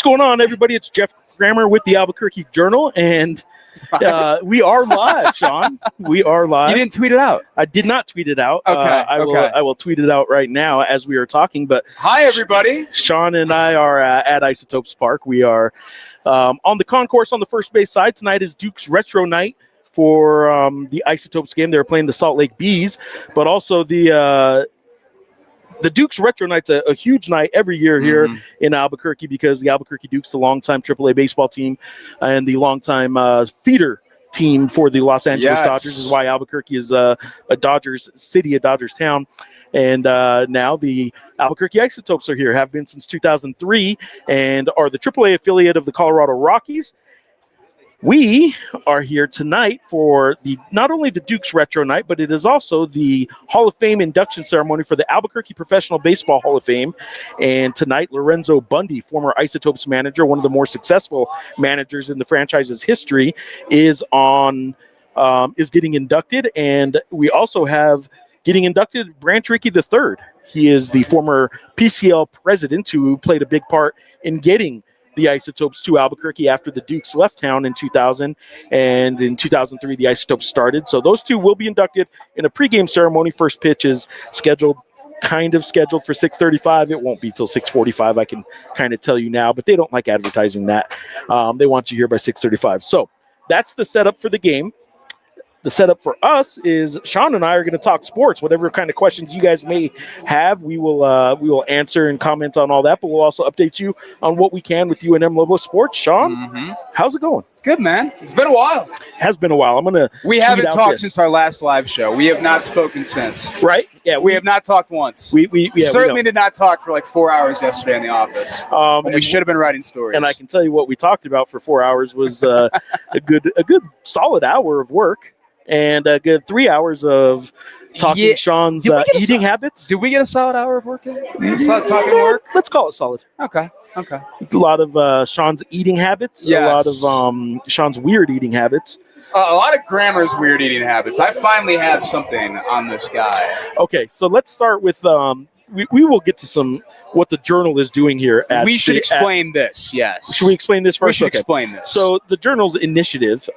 going on, everybody? It's Geoff Grammer with the Albuquerque Journal, and we are live, Sean. We are live. You didn't tweet it out? I did not tweet it out. Okay. I will tweet it out right now as we are talking. But hi, everybody. Sean and I are at Isotopes Park. We are on the concourse on the first base side. Tonight is Duke's Retro Night for the Isotopes game. They're playing the Salt Lake Bees, but also the Duke's Retro Night's a huge night every year here in Albuquerque because the Albuquerque Dukes, the longtime AAA baseball team and the longtime feeder team for the Los Angeles Dodgers, is why Albuquerque is a Dodgers city, a Dodgers town. And now the Albuquerque Isotopes are here, have been since 2003, and are the AAA affiliate of the Colorado Rockies. We are here tonight for not only the Duke's Retro Night, but it is also the Hall of Fame induction ceremony for the Albuquerque Professional Baseball Hall of Fame. And tonight, Lorenzo Bundy, former Isotopes manager, one of the more successful managers in the franchise's history, is getting inducted. And we also have getting inducted Branch Rickey III. He is the former PCL president who played a big part in getting the Isotopes to Albuquerque after the Dukes left town in 2000, and in 2003 the Isotopes started. So those two will be inducted in a pregame ceremony. First pitch is scheduled for 6:35. It won't be till 6:45. I can kind of tell you now, but they don't like advertising that. They want you here by 6:35. So that's the setup for the game. The setup for us is Sean and I are going to talk sports. Whatever kind of questions you guys may have, we will answer and comment on all that. But we'll also update you on what we can with UNM Lobo Sports. Sean, how's it going? Good, man. It's been a while. Has been a while. We haven't talked since our last live show. We have not spoken since. Right? Yeah, we have not talked once. We certainly did not talk for like 4 hours yesterday in the office. And we should have been writing stories. And I can tell you what we talked about for 4 hours was a good solid hour of work. And a good 3 hours of talking Sean's eating habits. Did we get a solid hour of work in? Talking work? Let's call it solid. Okay. A lot of Sean's eating habits. Yes. A lot of Sean's weird eating habits. A lot of Grammer's weird eating habits. I finally have something on this guy. Okay, so let's start with we will get to what the Journal is doing here. We should explain this, yes. Should we explain this first? We should explain this. So the Journal's initiative,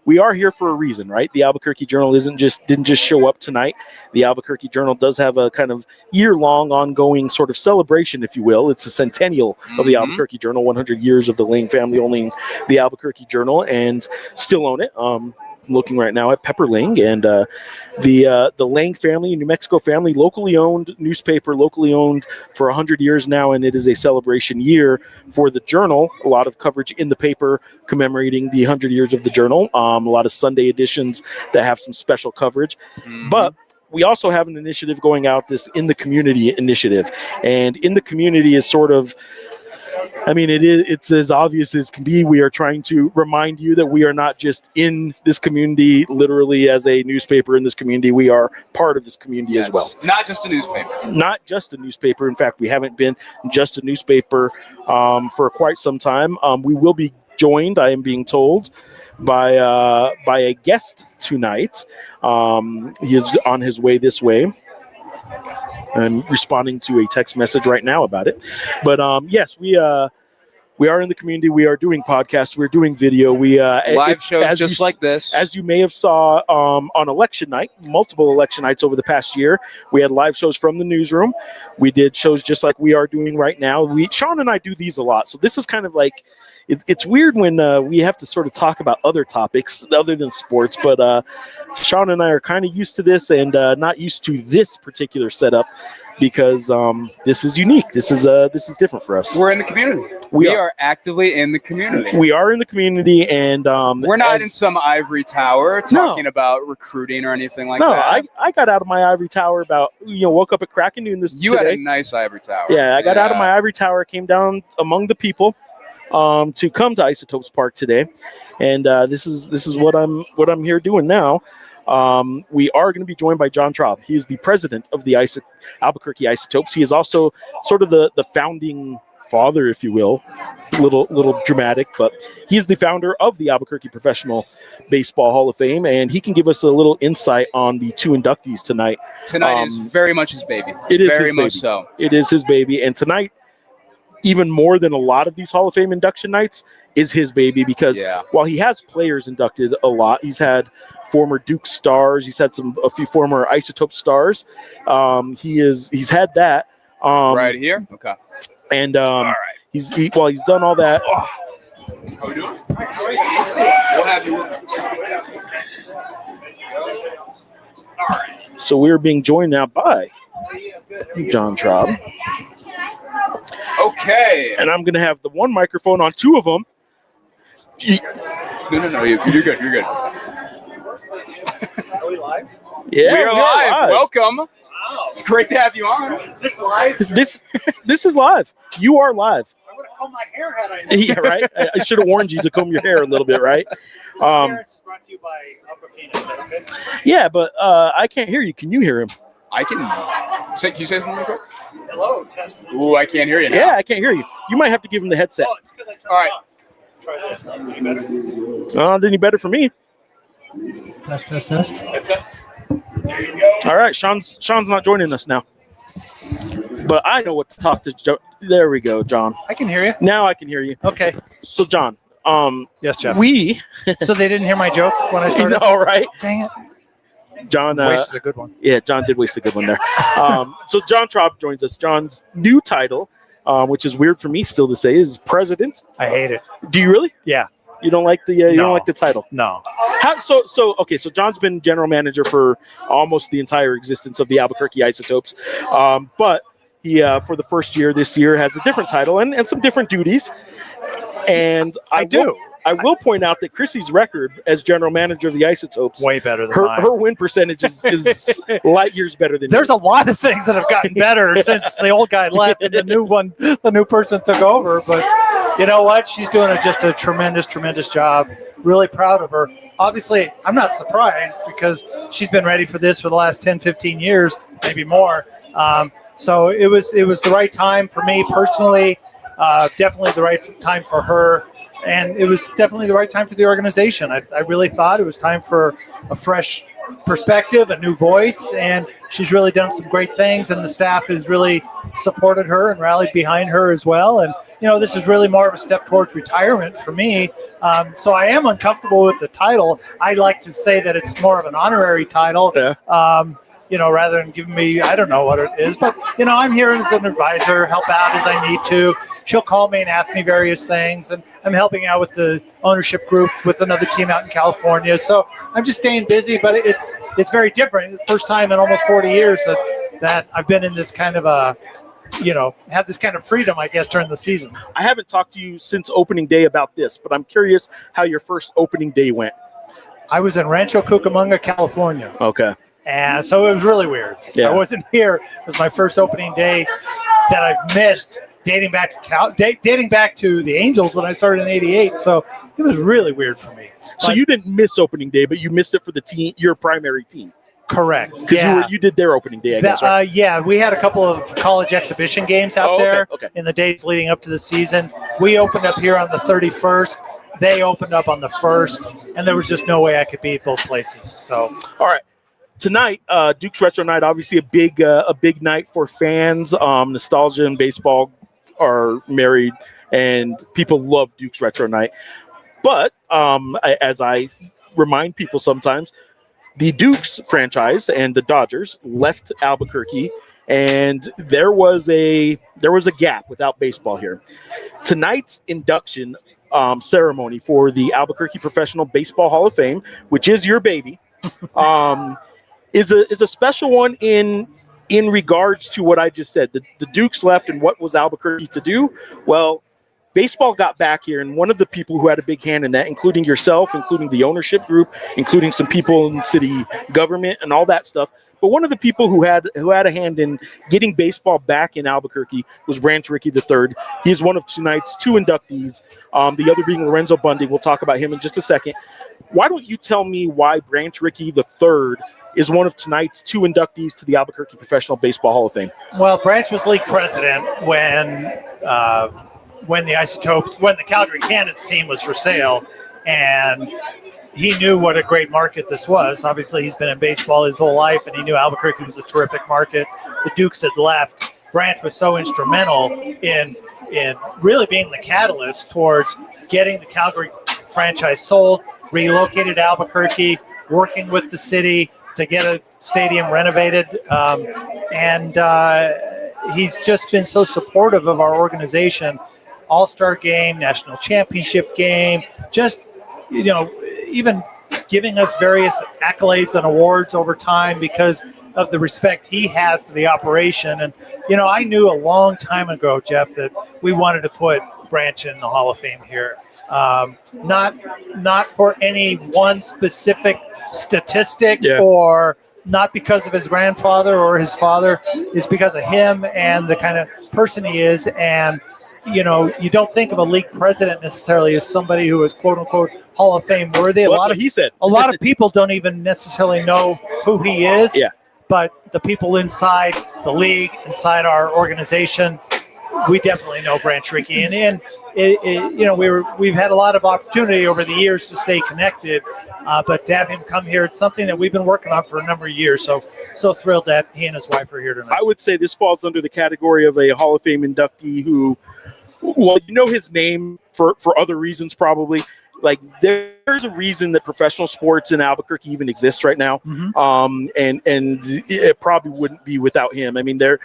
we are here for a reason, right? The Albuquerque Journal didn't just show up tonight. The Albuquerque Journal does have a kind of year-long ongoing sort of celebration, if you will. It's a centennial of the Albuquerque Journal, 100 years of the Lang family owning the Albuquerque Journal and still own it. Looking right now at Pepper Lang and the Lang family, New Mexico family, locally owned newspaper, locally owned for 100 years now, and it is a celebration year for the Journal. A lot of coverage in the paper commemorating the 100 years of the Journal. A lot of Sunday editions that have some special coverage, but we also have an initiative going out, this In the Community initiative, and In the Community is sort of, it's as obvious as can be. We are trying to remind you that we are not just in this community, literally as a newspaper in this community. We are part of this community as well. Not just a newspaper. Not just a newspaper. In fact, we haven't been just a newspaper for quite some time. We will be joined, I am being told, by a guest tonight. He is on his way this way. I'm responding to a text message right now about it. But yes, we are in the community. We are doing podcasts. We're doing video. Live shows just like this. As you may have saw on election night, multiple election nights over the past year, we had live shows from the newsroom. We did shows just like we are doing right now. Sean and I do these a lot. So this is kind of like, it's weird when we have to sort of talk about other topics other than sports, but Sean and I are kind of used to this and not used to this particular setup because this is unique. This is different for us. We're in the community. We are actively in the community. We are in the community, and we're not in some ivory tower talking about recruiting or anything like that. No, I got out of my ivory tower woke up at crack of noon today. You had a nice ivory tower. Yeah, I got out of my ivory tower, came down among the people to come to Isotopes Park today, and this is what I'm here doing now. We are going to be joined by John Traub. He is the president of the Albuquerque Isotopes. He is also sort of the founding father, if you will, little dramatic, but he's the founder of the Albuquerque Professional Baseball Hall of Fame, and he can give us a little insight on the two inductees tonight. Tonight is very much his baby. It is very his much baby. so. It is his baby, and tonight even more than a lot of these Hall of Fame induction nights, is his baby, because while he has players inducted a lot, he's had former Duke stars, he's had a few former Isotope stars. He's had that. Right here? Okay. And all right. He's done all that. Oh. How we doing? How are you? We'll have you. All right. So we're being joined now by John Traub. Okay. And I'm going to have the one microphone on two of them. No. You're good. You're good. Are we live? Yeah, we are live. Welcome. Wow. It's great to have you on. Is this live? This is live. You are live. I would have combed my hair had I known. Yeah, right. I should have warned you to comb your hair a little bit, right? Appearance is brought to you by Aquafina. Is that okay? Yeah, but I can't hear you. Can you hear him? I can. Can you say something real quick? Hello, test. Ooh, I can't hear you now. Yeah, I can't hear you. You might have to give him the headset. Oh, it's because I turned All right. it off. Try this. Any better? Any better for me? Test. Headset. There you go. All right, Sean's not joining us now. But I know what to talk to. There we go, John. I can hear you. Now I can hear you. Okay. So, John. Yes, Geoff. So they didn't hear my joke when I started? All right. Dang it. John wasted a good one. Yeah, John did waste a good one there. So John Traub joins us. John's new title, which is weird for me still to say, is president. I hate it. Do you really? Yeah. You don't like the you don't like the title? No. So John's been general manager for almost the entire existence of the Albuquerque Isotopes, but he for the first year this year has a different title and some different duties. And I will point out that Chrissy's record as general manager of the Isotopes way better than mine. Her win percentage is light years better than There's yours. a lot of things that have gotten better since the old guy left and the new person took over. But you know what? She's doing just a tremendous job. Really proud of her. Obviously, I'm not surprised because she's been ready for this for the last 10, 15 years, maybe more. So it was the right time for me personally. Definitely the right time for her. And it was definitely the right time for the organization. I really thought it was time for a fresh perspective, a new voice, and she's really done some great things, and the staff has really supported her and rallied behind her as well. And, this is really more of a step towards retirement for me. So I am uncomfortable with the title. I like to say that it's more of an honorary title. Yeah. Rather than giving me, I don't know what it is, but, I'm here as an advisor, help out as I need to. She'll call me and ask me various things, and I'm helping out with the ownership group with another team out in California. So I'm just staying busy, but it's very different. First time in almost 40 years that I've been in this kind of have this kind of freedom, I guess, during the season. I haven't talked to you since opening day about this, but I'm curious how your first opening day went. I was in Rancho Cucamonga, California. Okay. And so it was really weird. Yeah. I wasn't here. It was my first opening day that I've missed dating back to the Angels when I started in '88. So it was really weird for me. So you didn't miss opening day, but you missed it for the team, your primary team. Correct. Because you did their opening day, I guess, right? Yeah, we had a couple of college exhibition games out there in the days leading up to the season. We opened up here on the 31st. They opened up on the 1st, and there was just no way I could be at both places. So, all right. Tonight, Duke's Retro Night, obviously a big night for fans. Nostalgia and baseball are married, and people love Duke's Retro Night. But as I remind people sometimes, the Dukes franchise and the Dodgers left Albuquerque, and there was a gap without baseball here. Tonight's induction ceremony for the Albuquerque Professional Baseball Hall of Fame, which is your baby, is a special one in regards to what I just said. The Dukes left, and what was Albuquerque to do? Well, baseball got back here, and one of the people who had a big hand in that, including yourself, including the ownership group, including some people in city government and all that stuff, but one of the people who had a hand in getting baseball back in Albuquerque was Branch Rickey III. He is one of tonight's two inductees, the other being Lorenzo Bundy. We'll talk about him in just a second. Why don't you tell me why Branch Rickey III is one of tonight's two inductees to the Albuquerque Professional Baseball Hall of Fame? Well, Branch was league president when the Calgary Cannons team was for sale, and he knew what a great market this was. Obviously, he's been in baseball his whole life, and he knew Albuquerque was a terrific market. The Dukes had left. Branch was so instrumental in in really being the catalyst towards getting the Calgary franchise sold, relocated to Albuquerque, working with the city to get a stadium renovated. And he's just been so supportive of our organization. All-Star game, national championship game, just, even giving us various accolades and awards over time because of the respect he had for the operation. And, I knew a long time ago, Geoff, that we wanted to put Branch in the Hall of Fame here. Not for any one specific statistic or not because of his grandfather or his father. It's because of him and the kind of person he is. And, you don't think of a league president necessarily as somebody who is quote unquote Hall of Fame worthy. Well, that's what he said. A lot of people don't even necessarily know who he is. Yeah. But the people inside the league, inside our organization, we definitely know Branch Rickey. And we've had a lot of opportunity over the years to stay connected, but to have him come here, it's something that we've been working on for a number of years. So thrilled that he and his wife are here tonight. I would say this falls under the category of a Hall of Fame inductee who, well, his name for other reasons probably. Like, there's a reason that professional sports in Albuquerque even exists right now. Mm-hmm. And it probably wouldn't be without him. I mean, there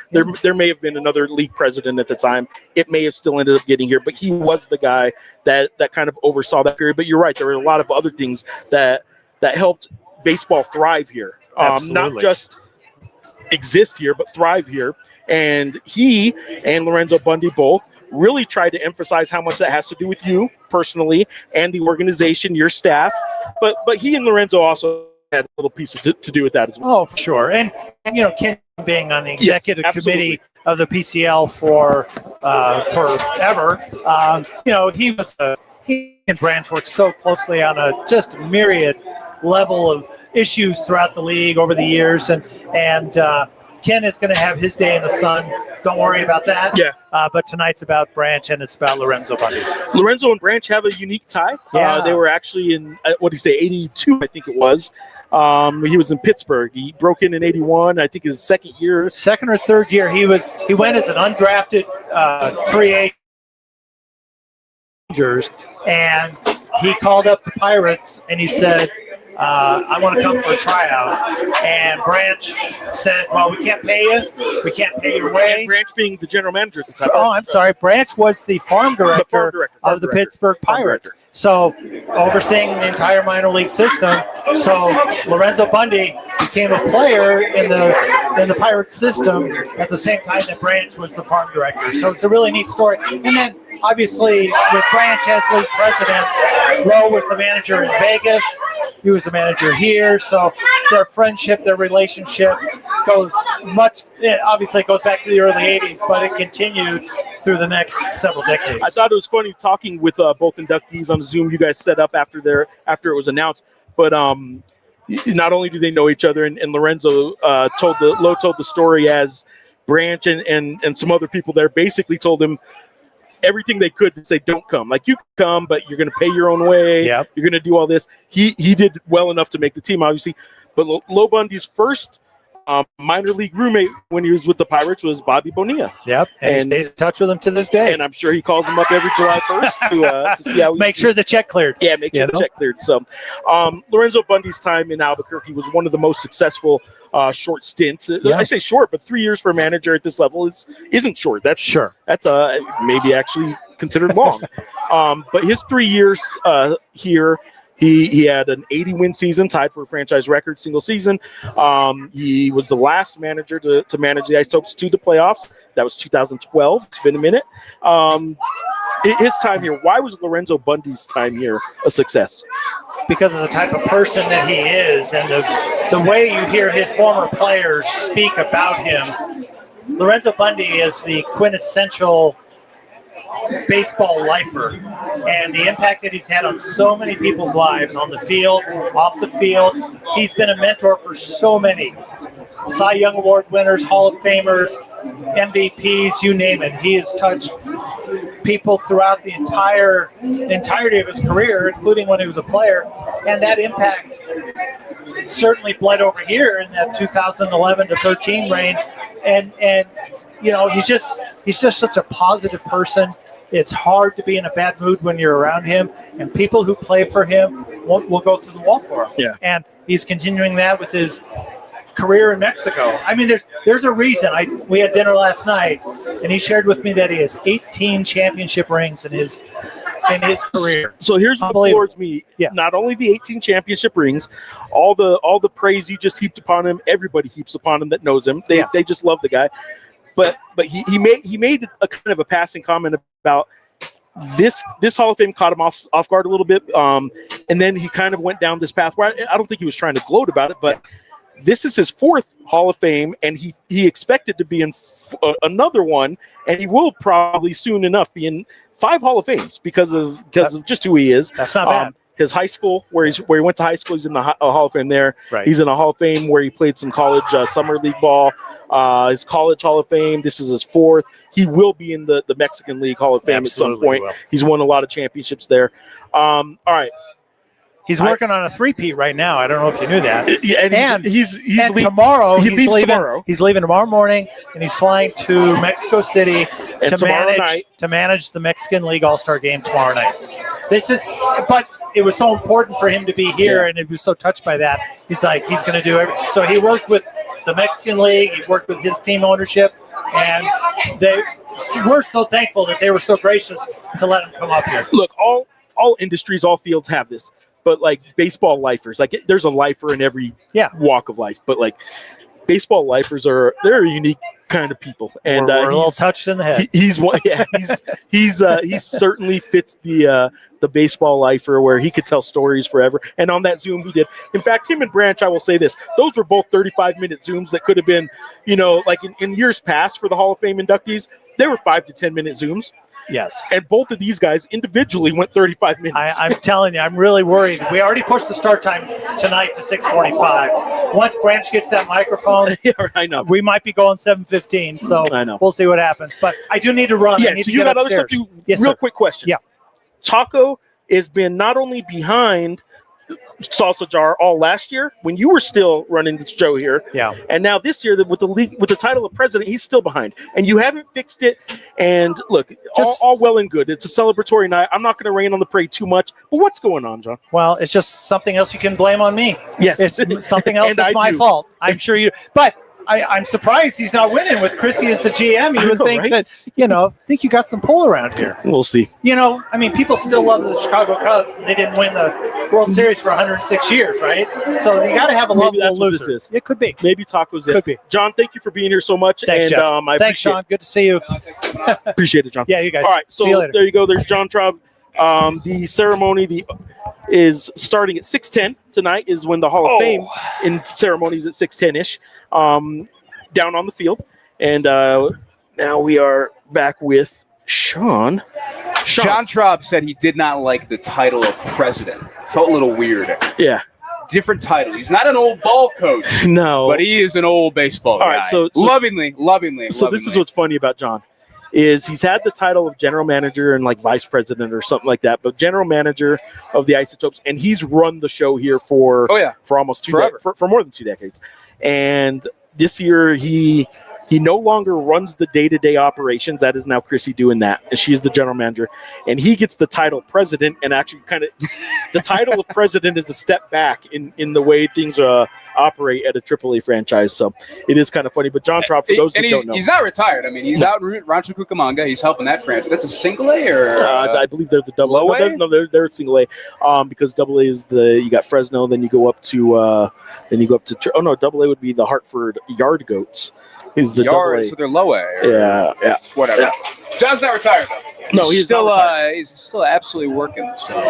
may have been another league president at the time. It may have still ended up getting here, but he was the guy that kind of oversaw that period. But you're right. There were a lot of other things that helped baseball thrive here. Not just exist here, but thrive here. And he and Lorenzo Bundy both really tried to emphasize how much that has to do with you personally and the organization, your staff. But he and Lorenzo also had a little piece to do with that as well. Oh, for sure. And Ken being on the executive committee of the PCL for forever, he and Branch worked so closely on just a myriad level of issues throughout the league over the years. And Ken is going to have his day in the sun. Don't worry about that. Yeah. But tonight's about Branch, and it's about Lorenzo Bundy. Lorenzo and Branch have a unique tie. Yeah. They were actually in, 82, I think it was. He was in Pittsburgh. He broke in 81, I think his second year. Second or third year. He went as an undrafted free agent, and he called up the Pirates, and he said, I want to come for a tryout. And Branch said, well, we can't pay you. We can't pay your way. And Branch being the general manager at the time. Oh, I'm sorry. Branch was the farm director of the Pittsburgh Pirates. So overseeing the entire minor league system. So Lorenzo Bundy became a player in the Pirates system at the same time that Branch was the farm director. So it's a really neat story. And then obviously with Branch as league president, Roe was the manager in Vegas. He was the manager here. So their friendship, their relationship goes obviously it goes back to the early 80s, but it continued through the next several decades. I thought it was funny talking with both inductees on Zoom. You guys set up after it was announced, but not only do they know each other, and Lorenzo told the story as Branch and some other people there basically told him everything they could to say, don't come. Like, you can come, but you're going to pay your own way. Yep. You're going to do all this. He did well enough to make the team, obviously. But Lo Bundy's first minor league roommate when he was with the Pirates was Bobby Bonilla. Yep, and he stays in touch with him to this day. And I'm sure he calls him up every July 1st to see how make sure the check cleared. Yeah, make sure the check cleared. So Lorenzo Bundy's time in Albuquerque was one of the most successful short stints. I say short, but 3 years for a manager at this level isn't short. That's sure. That's maybe actually considered long. But his 3 years here, he had an 80-win season, tied for a franchise record single season. He was the last manager to manage the Isotopes to the playoffs. That was 2012. It's been a minute. His time here, why was Lorenzo Bundy's time here a success? Because of the type of person that he is and the way you hear his former players speak about him. Lorenzo Bundy is the quintessential baseball lifer, and the impact that he's had on so many people's lives on the field, off the field. He's been a mentor for so many Cy Young Award winners, Hall of Famers, MVPs, you name it. He has touched people throughout the entirety of his career, including when he was a player, and that impact certainly bled over here in that 2011 to 13 reign, and he's just such a positive person. It's hard to be in a bad mood when you're around him, and people who play for him will go through the wall for him. Yeah. And he's continuing that with his career in Mexico. I mean, there's a reason. We had dinner last night, and he shared with me that he has 18 championship rings in his career. So here's what floors me. Yeah. Not only the 18 championship rings, all the praise you just heaped upon him, everybody heaps upon him that knows him. They just love the guy. But he made a kind of a passing comment about this Hall of Fame caught him off guard a little bit, and then he kind of went down this path where I don't think he was trying to gloat about it, but this is his 4th Hall of Fame, and he expected to be in another one, and he will probably soon enough be in 5 Hall of Fames because of just who he is. That's not bad. His high school, where he went to high school, he's in the Hall of Fame there. Right. He's in a Hall of Fame where he played some college summer league ball. His college Hall of Fame, this is his 4th. He will be in the Mexican League Hall of Fame at some point. Will. He's won a lot of championships there. All right. He's working on a 3-peat right now. I don't know if you knew that. Yeah, and he's tomorrow. He leaves leaving, tomorrow. He's leaving tomorrow morning, and he's flying to Mexico City to manage the Mexican League All-Star Game tomorrow night. But it was so important for him to be here, and he was so touched by that. He's like, he's going to do everything. So he worked with the Mexican League. He worked with his team ownership, and we're so thankful that they were so gracious to let him come up here. Look, all industries, all fields have this. But like baseball lifers, like there's a lifer in every walk of life. But like baseball lifers they're a unique kind of people, and we're a little touched in the head. He's one. Yeah, he certainly fits the baseball lifer where he could tell stories forever. And on that Zoom we did. In fact, him and Branch, I will say this: those were both 35-minute Zooms that could have been, like in years past for the Hall of Fame inductees, they were 5 to 10-minute Zooms. Yes. And both of these guys individually went 35 minutes. I'm telling you, I'm really worried. We already pushed the start time tonight to 6:45. Once Branch gets that microphone, I know. We might be going 7:15. So I know. We'll see what happens. But I do need to run. Yeah, I need so to you get got upstairs. other stuff to Yes, real sir. quick question. Yeah. Taco has been not only behind Salsa Jar all last year when you were still running the show here, and now this year with the league, with the title of president, he's still behind, and you haven't fixed it. And look, all well and good. It's a celebratory night. I'm not going to rain on the parade too much, but what's going on, John? Well, it's just something else you can blame on me. Yes, it's something else that's my fault. I'm sure you, but. I'm surprised he's not winning with Chrissy as the GM. You would think that, think you got some pull around here. We'll see. People still love the Chicago Cubs. They didn't win the World Series for 106 years, right? So you got to have a lovable loser. It could be. Maybe Taco's it. Could be. John, thank you for being here so much. Thanks, Geoff. Thanks, Sean. Good to see you. Appreciate it, John. Yeah, you guys. All right, so see you later. There you go. There's John Traub. The ceremony is starting at 6:10 tonight. Is when the Hall of Fame in ceremonies at 6:10ish. Down on the field. And now we are back with Sean. John Traub said he did not like the title of president. Felt a little weird. Yeah. Different title. He's not an old ball coach. No. But he is an old baseball guy. All right, so lovingly. So this is what's funny about John. Is he's had the title of general manager and like vice president or something like that, but general manager of the Isotopes, and he's run the show here for almost for more than 2 decades. And this year, he no longer runs the day-to-day operations. That is now Chrissy doing that, and she's the general manager. And he gets the title president, and actually kind of the title of president is a step back in the way things operate at a AAA franchise. So it is kind of funny. But John Traub, for those who don't know. He's not retired. I mean, he's out in Rancho Cucamonga. He's helping that franchise. That's a single A or? I believe they're the double low A? No, they're at single A. Because double A is you got Fresno, then you go up to double A would be the Hartford Yard Goats. Is the double A. So they're low A. Yeah. Whatever. Yeah. John's not retired though. No, he's he's still absolutely working. So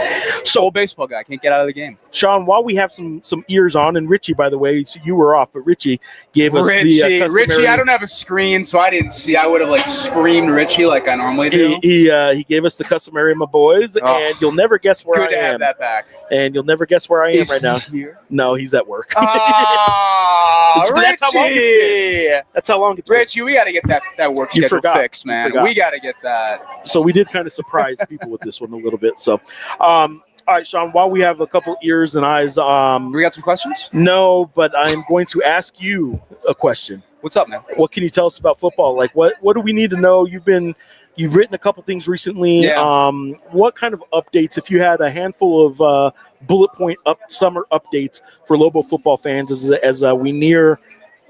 old baseball guy can't get out of the game. Sean, while we have some ears on, and Richie, by the way, so you were off, but Richie gave us the customary... Richie, I don't have a screen, so I didn't see. I would have screamed Richie like I normally do. He gave us the customary "my boys," and you'll never guess where I am. Good to have that back. And you'll never guess where I am right now. He's here? No, he's at work. Richie! That's how long it's been. Richie, we got to get that work schedule fixed, man. We got to get that. So we did kind of surprise people with this one a little bit. So, all right, Sean, while we have a couple ears and eyes. We got some questions? No, but I'm going to ask you a question. What's up, man? What can you tell us about football? Like, what do we need to know? You've written a couple things recently. Yeah. What kind of updates, if you had a handful of bullet point summer updates for Lobo football fans as we near,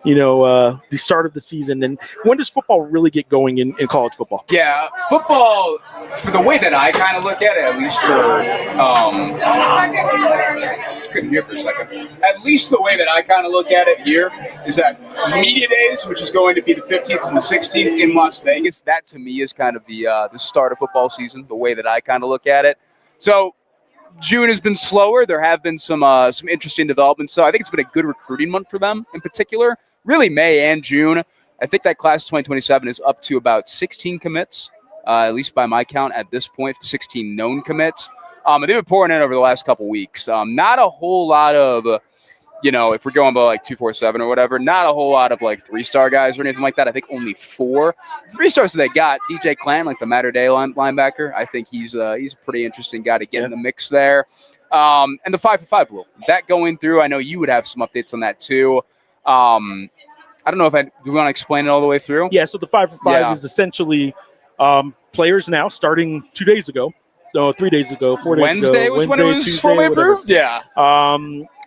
the start of the season, and when does football really get going in college football? Yeah, football, for the way that I kind of look at it, at least for couldn't hear for a second. At least the way that I kind of look at it here is that media days, which is going to be the 15th and the 16th in Las Vegas, that to me is kind of the start of football season. The way that I kind of look at it. So June has been slower. There have been some interesting developments. So I think it's been a good recruiting month for them in particular. Really, May and June. I think that class 2027 is up to about 16 commits, at least by my count at this point, 16 known commits. They've been pouring in over the last couple weeks. Not a whole lot of, if we're going by like 247 or whatever, not a whole lot of like 3-star guys or anything like that. I think only 4. 3 stars that they got, DJ Clan, like the Mater Dei linebacker. I think he's a pretty interesting guy to get in the mix there. And the 5-for-5 rule, that going through, I know you would have some updates on that too. I don't know if do we want to explain it all the way through? Yeah, so the 5-for-5 is essentially players now starting 2 days ago. No, 3 days ago, 4 days Wednesday ago. Was when it was Tuesday, formally approved? Yeah.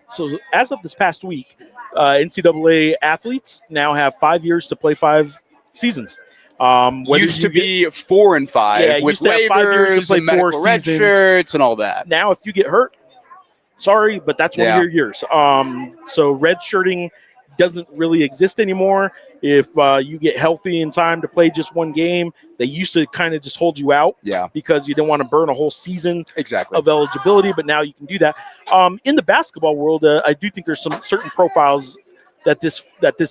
So as of this past week, NCAA athletes now have 5 years to play 5 seasons. Used to be 4 and 5 with waivers and medical red shirts and all that. Now, if you get hurt, sorry, but that's one of your years. So red shirting doesn't really exist anymore. If you get healthy in time to play just one game, they used to kind of just hold you out because you didn't want to burn a whole season of eligibility, but now you can do that. In the basketball world, I do think there's some certain profiles that this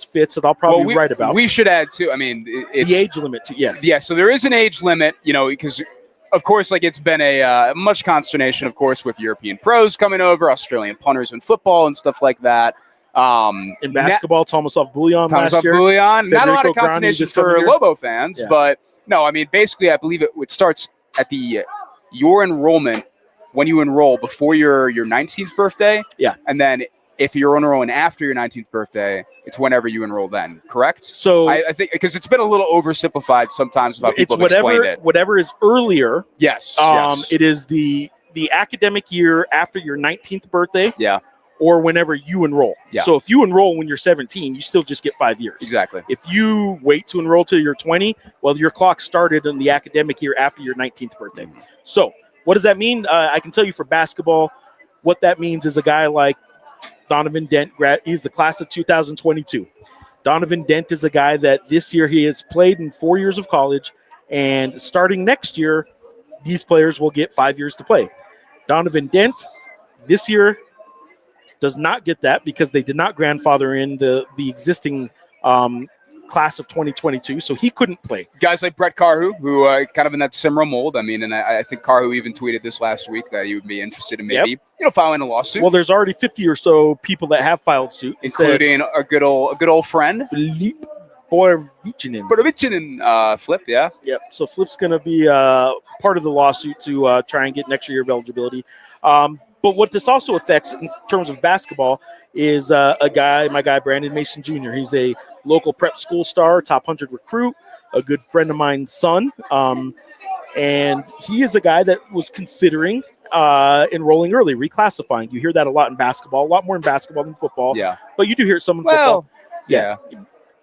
fits that I'll probably write about. We should add too. I mean, it's the age limit too. Yes. Yeah. So there is an age limit, because of course, like it's been a much consternation, of course, with European pros coming over, Australian punters in football and stuff like that. In basketball, Tomasov Bouillon last year. Not a lot of consternation for Lobo fans, but no, I mean, basically, I believe it starts at your enrollment when you enroll before your 19th birthday. Yeah. And then if you're enrolling after your 19th birthday, it's whenever you enroll then, correct? So I think because it's been a little oversimplified sometimes about people have explained it. Whatever is earlier. Yes. It is the academic year after your 19th birthday. Yeah. Or whenever you enroll. Yeah. So if you enroll when you're 17, you still just get 5 years. Exactly. If you wait to enroll till you're 20, well, your clock started in the academic year after your 19th birthday. So what does that mean? I can tell you for basketball, what that means is a guy like Donovan Dent, he's the class of 2022. Donovan Dent is a guy that this year he has played in 4 years of college, and starting next year, these players will get 5 years to play. Donovan Dent this year does not get that because they did not grandfather in the existing class of 2022, so he couldn't play. Guys like Brett Carhu, who kind of in that similar mold. I mean, and I think Carhu even tweeted this last week that he would be interested in maybe filing a lawsuit. Well, there's already 50 or so people that have filed suit, including a good old friend, Philippe Borovicinen. Flip, yeah. Yep. So Flip's going to be part of the lawsuit to try and get an extra year of eligibility. But what this also affects in terms of basketball is my guy, Brandon Mason Jr. He's a local prep school star, top 100 recruit, a good friend of mine's son. And he is a guy that was considering enrolling early, reclassifying. You hear that a lot in basketball, a lot more in basketball than football. Yeah. But you do hear some in football. Yeah.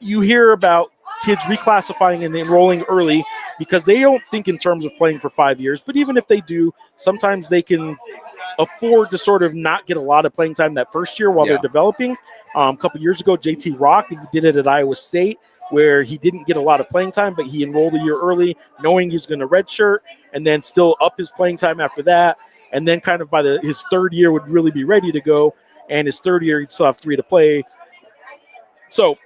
You hear about kids reclassifying and enrolling early because they don't think in terms of playing for 5 years. But even if they do, sometimes they can afford to sort of not get a lot of playing time that first year while they're developing. A couple years ago, JT Rock, he did it at Iowa State, where he didn't get a lot of playing time, but he enrolled a year early, knowing he's going to redshirt, and then still up his playing time after that. And then kind of by his third year would really be ready to go. And his third year, he'd still have 3 to play. So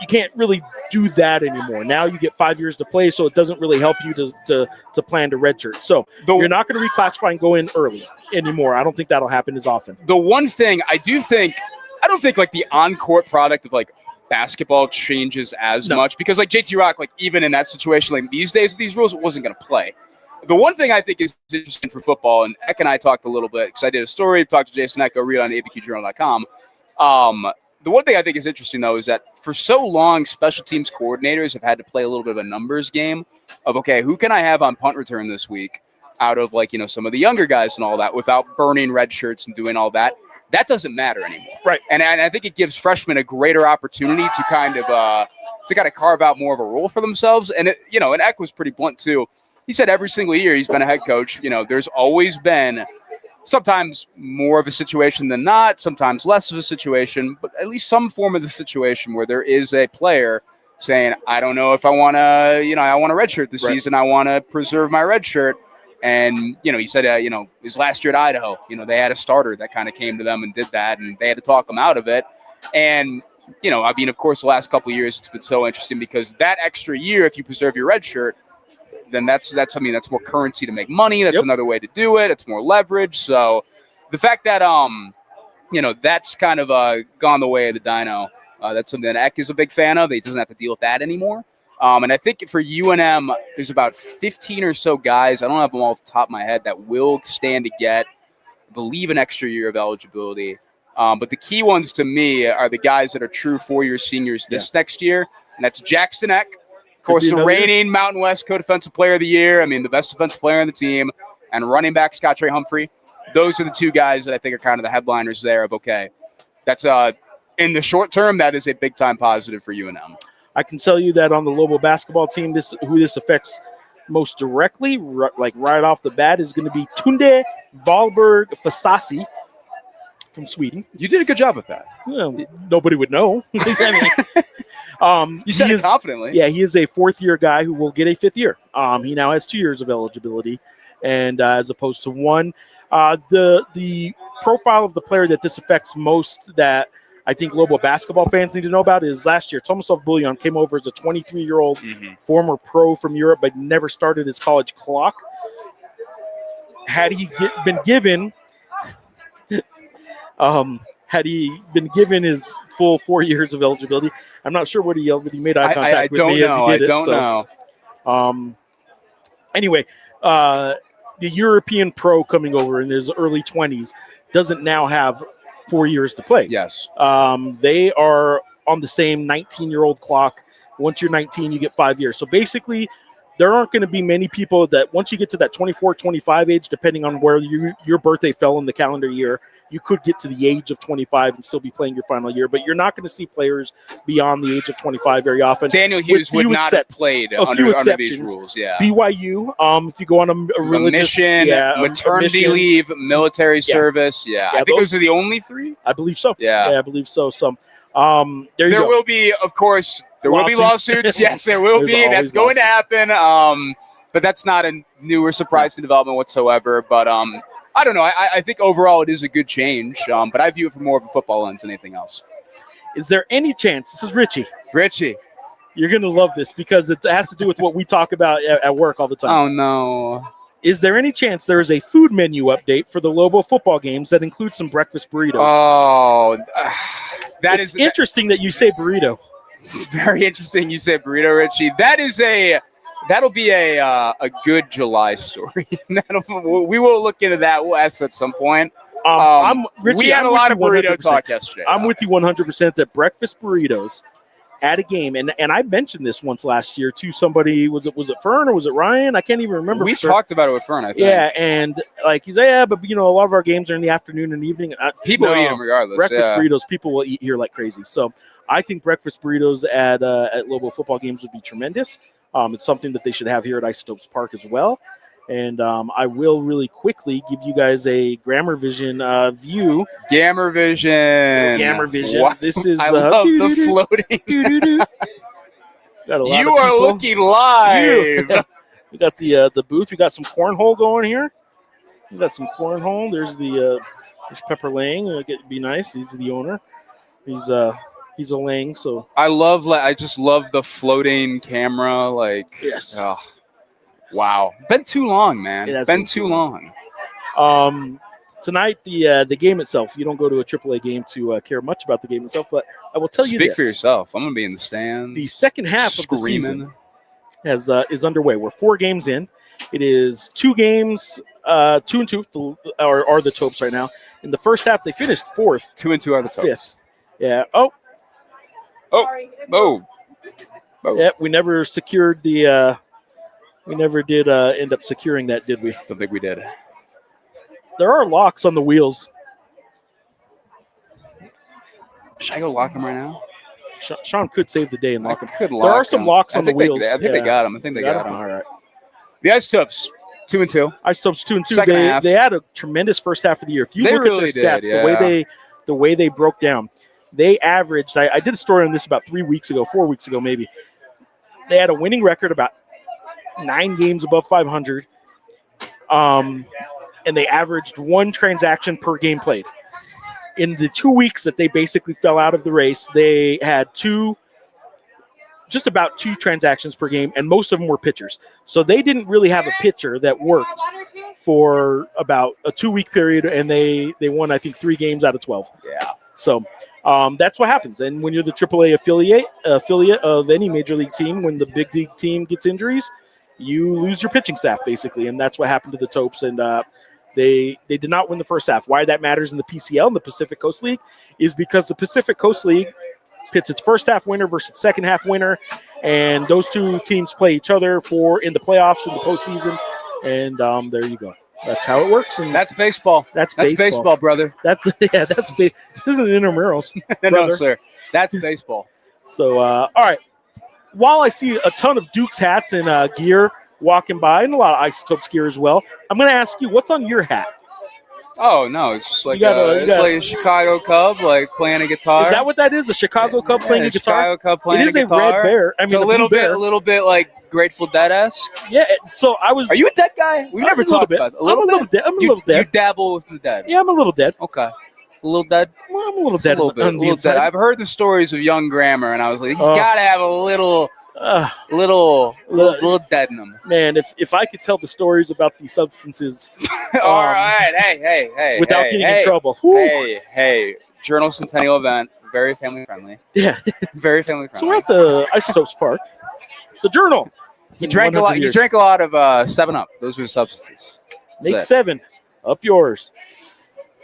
you can't really do that anymore. Now you get 5 years to play, so it doesn't really help you to plan to redshirt. So you're not going to reclassify and go in early anymore. I don't think that'll happen as often. The one thing I don't think like the on-court product of like basketball changes as much because like JT Rock, like even in that situation, like these days with these rules, it wasn't going to play. The one thing I think is interesting for football, and Eck and I talked a little bit because I did a story, talked to Jason Eck, go read on abqjournal.com. the one thing I think is interesting, though, is that for so long, special teams coordinators have had to play a little bit of a numbers game of, okay, who can I have on punt return this week out of, like, some of the younger guys and all that without burning red shirts and doing all that. That doesn't matter anymore. Right. And I think it gives freshmen a greater opportunity to kind of carve out more of a role for themselves. And, and Eck was pretty blunt, too. He said every single year he's been a head coach, there's always been sometimes more of a situation than not, sometimes less of a situation, but at least some form of the situation where there is a player saying, I don't know if I want to, I want a red shirt this season. I want to preserve my red shirt. And, he said, his last year at Idaho, they had a starter that kind of came to them and did that, and they had to talk him out of it. And, of course, the last couple of years, it's been so interesting because that extra year, if you preserve your red shirt, then that's more currency to make money. That's another way to do it. It's more leverage. So the fact that, that's kind of gone the way of the Dino, that's something that Eck is a big fan of. He doesn't have to deal with that anymore. And I think for UNM, there's about 15 or so guys, I don't have them all off the top of my head, that will stand to get, I believe, an extra year of eligibility. But the key ones to me are the guys that are true 4-year seniors this next year, and that's Jackson Eck. Of course, the reigning Mountain West Co-Defensive Player of the Year. I mean, the best defensive player on the team, and running back Scott Trey Humphrey. Those are the two guys that I think are kind of the headliners there of, okay, that's in the short term, that is a big-time positive for UNM. I can tell you that on the Lobo basketball team, who this affects most directly, right off the bat, is going to be Tunde Valberg Fasasi from Sweden. You did a good job with that. Well, nobody would know. You said it confidently. Yeah, he is a fourth-year guy who will get a fifth year. He now has 2 years of eligibility, and as opposed to one. The profile of the player that this affects most that I think Lobo basketball fans need to know about is last year, Tomislav Bullion came over as a 23-year-old former pro from Europe, but never started his college clock. Had he been given his full 4 years of eligibility, I'm not sure what he yelled, but he made eye contact with me as he did it. I don't know. Anyway, the European pro coming over in his early 20s doesn't now have 4 years to play. Yes. They are on the same 19-year-old clock. Once you're 19, you get 5 years. So basically, there aren't going to be many people that once you get to that 24, 25 age, depending on where your birthday fell in the calendar year, you could get to the age of 25 and still be playing your final year. But you're not going to see players beyond the age of 25 very often. Daniel Hughes would not have played under these rules. Yeah. BYU, if you go on a religious mission, maternity leave, military service. Yeah. I think those are the only three. I believe so. Yeah, I believe so. So there will be, of course, will be lawsuits. Yes, there will be. That's going to happen. But that's not a new or surprising development whatsoever. But I don't know. I think overall it is a good change. But I view it from more of a football lens than anything else. Is there any chance? This is Richie. You're going to love this because it has to do with what we talk about at work all the time. Oh, no. Is there any chance there is a food menu update for the Lobo football games that includes some breakfast burritos? Oh, it's interesting that you say burrito. Very interesting you say burrito, Richie. That'll be a good July story. We will look into that. We'll ask at some point. Richie, we had a lot of burrito talk yesterday. I'm with you 100% that breakfast burritos at a game, and I mentioned this once last year to somebody. Was it Fern or was it Ryan? I can't even remember. We talked about it with Fern, I think. Yeah, and he's like, but a lot of our games are in the afternoon and evening. People eat them regardless. Breakfast burritos, people will eat here like crazy. So I think breakfast burritos at Lobo football games would be tremendous. It's something that they should have here at Isotopes Park as well. And I will really quickly give you guys a Grammar Vision view. Gamma Vision. What? This is I love the floating. You are people. looking live. We got the booth. We got some cornhole going here. We got some cornhole. There's there's Pepper Lang. It'd be nice. He's the owner. He's a Lang. So I just love the floating camera. Yes. Oh. Wow. Been too long, man. Been too long. Tonight, the game itself, you don't go to a AAA game to care much about the game itself, but I will tell you this. Speak for yourself. I'm going to be in the stand. The second half of the season is underway. We're 4 games in. It is 2 games, 2-2 are the Topes right now. In the first half, they finished 4th. 2-2 are the Topes. 5th. Yeah. Oh, Move. yeah. We never secured the. We never did end up securing that, did we? Don't think we did. There are locks on the wheels. Should I go lock him right now? Sean could save the day and lock him. Could There lock are some him. locks on the wheels. I think they got him. I think they got him. All right. The Isotopes, 2-2. Isotopes 2-2. Second half. They had a tremendous first half of the year. If you They look really at their stats, did, the way they broke down, they averaged. I did a story on this about 4 weeks ago maybe. They had a winning record about 9 games above 500, and they averaged 1 transaction per game played. In the 2 weeks that they basically fell out of the race, they had just about 2 transactions per game, and most of them were pitchers. So they didn't really have a pitcher that worked for about a 2-week period, and they won, I think, 3 games out of 12. Yeah. So that's what happens. And when you're the AAA affiliate of any major league team, when the big league team gets injuries, you lose your pitching staff, basically, and that's what happened to the Topes. And they did not win the first half. Why that matters in the PCL, in the Pacific Coast League, is because the Pacific Coast League pits its first half winner versus second half winner, and those 2 teams play each other in the playoffs in the postseason. And there you go. That's how it works. And that's baseball. That's baseball, brother. This isn't intramurals. No, sir. That's baseball. So, all right. While I see a ton of Duke's hats and gear walking by, and a lot of Isotopes gear as well, I'm going to ask you, what's on your hat? Oh, no. It's just like, like a Chicago Cub, like playing a guitar. Is that what that is? A Chicago Cub playing a guitar? Chicago Cub playing a guitar. It is a red bear. I mean, it's a little bit like Grateful Dead-esque. Yeah, so I was... Are you a Dead guy? We've never talked about it. I'm a little dead. You dabble with the Dead. Yeah, I'm a little dead. Okay. A little dead? Well, I'm a little dead. A little dead. I've heard the stories of young Grammer, and I was like, he's got to have a little dead in him. Man, if I could tell the stories about these substances... All right. Hey. Without getting in trouble. Hey. Journal Centennial event. Very family friendly. Yeah. Very family friendly. So we're at the Isotopes Park. The Journal. He drank a lot. He drank a lot of 7-Up. Those were the substances. Make 7 up yours.